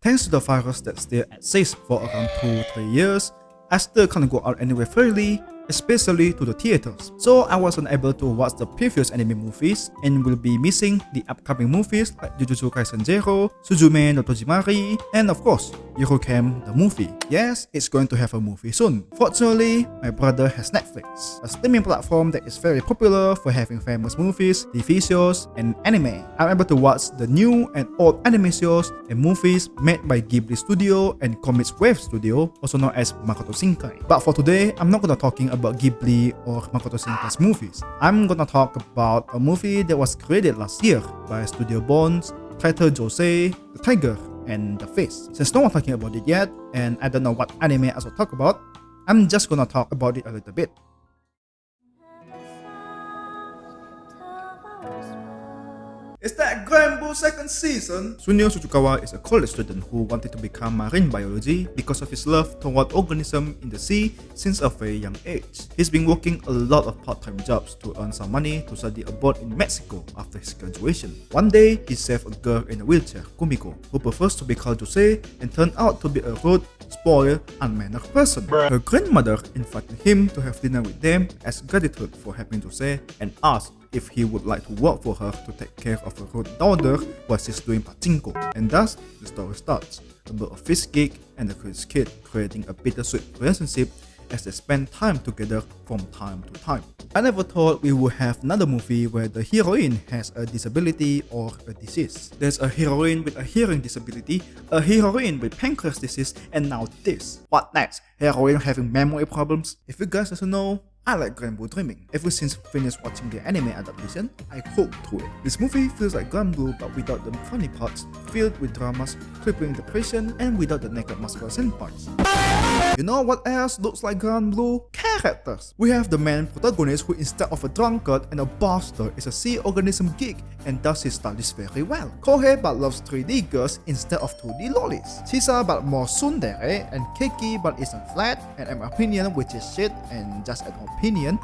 Thanks to the virus that still exists for around 2-3 years, I still can't go out anywhere freely, especially to the theaters. So I wasn't able to watch the previous anime movies and will be missing the upcoming movies like Jujutsu Kaisen Zero, Suzume no Tojimari, and of course, Yurocam the movie. Yes, it's going to have a movie soon. Fortunately, my brother has Netflix, a streaming platform that is very popular for having famous movies, TV shows, and anime. I'm able to watch the new and old anime shows and movies made by Ghibli Studio and Comics Wave Studio, also known as Makoto Shinkai. But for today, I'm not gonna talking about Ghibli or Makoto Shinkai's movies. I'm gonna talk about a movie that was created last year by Studio Bones, titled Josee, the Tiger, and the Fish. Since no one talking about it yet, and I don't know what anime I should talk about, I'm just gonna talk about it a little bit. Is that Granblue second season? Sunio Tsuchukawa is a college student who wanted to become marine biology because of his love toward organisms in the sea since a very young age. He's been working a lot of part-time jobs to earn some money to study abroad in Mexico after his graduation. One day, he saved a girl in a wheelchair, Kumiko, who prefers to be called Josee and turned out to be a rude, spoiled, unmannered person. Her grandmother invited him to have dinner with them as gratitude for helping Josee and asked if he would like to work for her to take care of her rude daughter while she's doing pachinko. And thus, the story starts about a fish geek and a curious kid creating a bittersweet relationship as they spend time together from time to time. I never thought we would have another movie where the heroine has a disability or a disease. There's a heroine with a hearing disability, a heroine with pancreas disease, and now this. What next? Heroine having memory problems? If you guys doesn't know, I like Granblue Dreaming. Ever since finished watching the anime adaptation, I hooked to it. This movie feels like Granblue but without the funny parts, filled with dramas, crippling depression, and without the naked muscular senpais. You know what else looks like Granblue? Characters! We have the main protagonist who instead of a drunkard and a bastard is a sea organism geek and does his studies very well. Kohei but loves 3D girls instead of 2D lollies. Chisa but more tsundere, and Keiki but isn't flat, and in my opinion which is shit and just an opinion,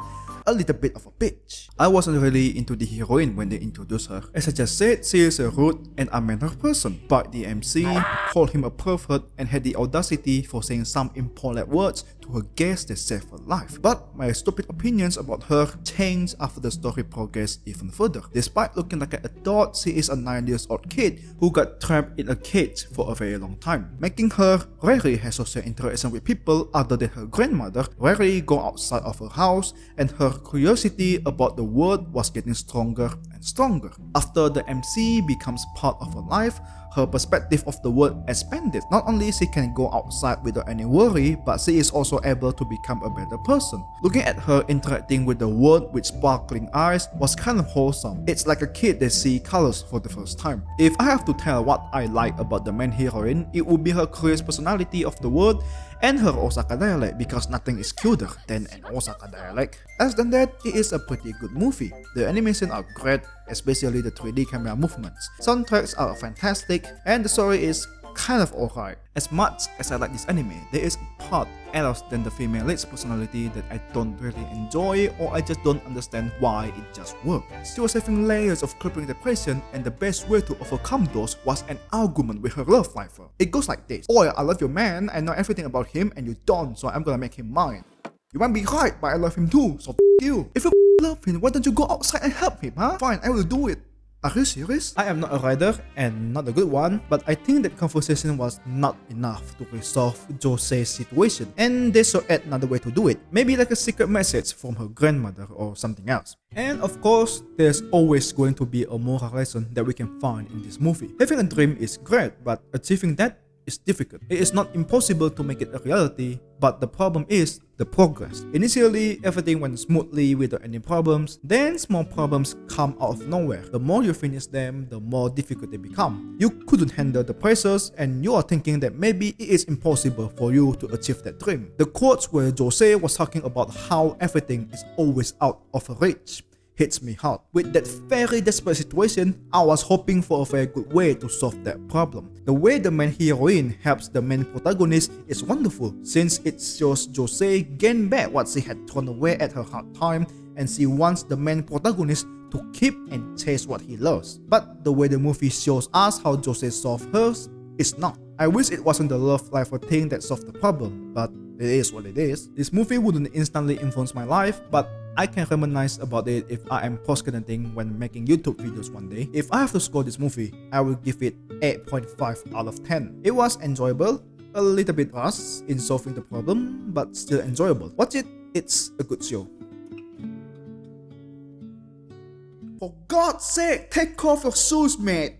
a little bit of a bitch. I wasn't really into the heroine when they introduced her. As I just said, she is a rude and unmannered person, but the MC called him a pervert and had the audacity for saying some impolite words to her guest that saved her life. But my stupid opinions about her changed after the story progressed even further. Despite looking like an adult, she is a 9-year-old kid who got trapped in a cage for a very long time, making her rarely have social interaction with people other than her grandmother, rarely go outside of her house, and her curiosity about the world was getting stronger and stronger. After the MC becomes part of her life, her perspective of the world expanded. Not only she can go outside without any worry, but she is also able to become a better person. Looking at her interacting with the world with sparkling eyes was kind of wholesome. It's like a kid that sees colors for the first time. If I have to tell what I like about the main heroine, it would be her curious personality of the world and her Osaka dialect, because nothing is cuter than an Osaka dialect. Other than that, it is a pretty good movie. The animations are great, especially the 3D camera movements. Soundtracks are fantastic, and the story is kind of alright. As much as I like this anime, there is a part else than the female lead's personality that I don't really enjoy, or I just don't understand why it just worked. She was having layers of crippling depression, and the best way to overcome those was an argument with her love life. It goes like this: "Oh, I love your man, I know everything about him and you don't, so I'm gonna make him mine. You might be right, but I love him too, so you. If you love him, why don't you go outside and help him, huh? Fine, I will do it." Are you serious? I am not a writer and not a good one, but I think that conversation was not enough to resolve Josee's situation, and they should add another way to do it. Maybe like a secret message from her grandmother or something else. And of course, there's always going to be a moral lesson that we can find in this movie. Having a dream is great, but achieving that is difficult. It is not impossible to make it a reality, but the problem is the progress. Initially, everything went smoothly without any problems, then small problems come out of nowhere. The more you finish them, the more difficult they become. You couldn't handle the pressures, and you are thinking that maybe it is impossible for you to achieve that dream. The quotes where Josee was talking about how everything is always out of reach hits me hard. With that very desperate situation, I was hoping for a very good way to solve that problem. The way the main heroine helps the main protagonist is wonderful, since it shows Josee gain back what she had thrown away at her hard time, and she wants the main protagonist to keep and chase what he loves. But the way the movie shows us how Josee solves hers is not. I wish it wasn't the love life thing that solved the problem, but it is what it is. This movie wouldn't instantly influence my life, but I can reminisce about it if I am procrastinating when making YouTube videos one day. If I have to score this movie, I will give it 8.5 out of 10. It was enjoyable, a little bit rushed in solving the problem, but still enjoyable. Watch it, it's a good show. For God's sake, take off your shoes, mate!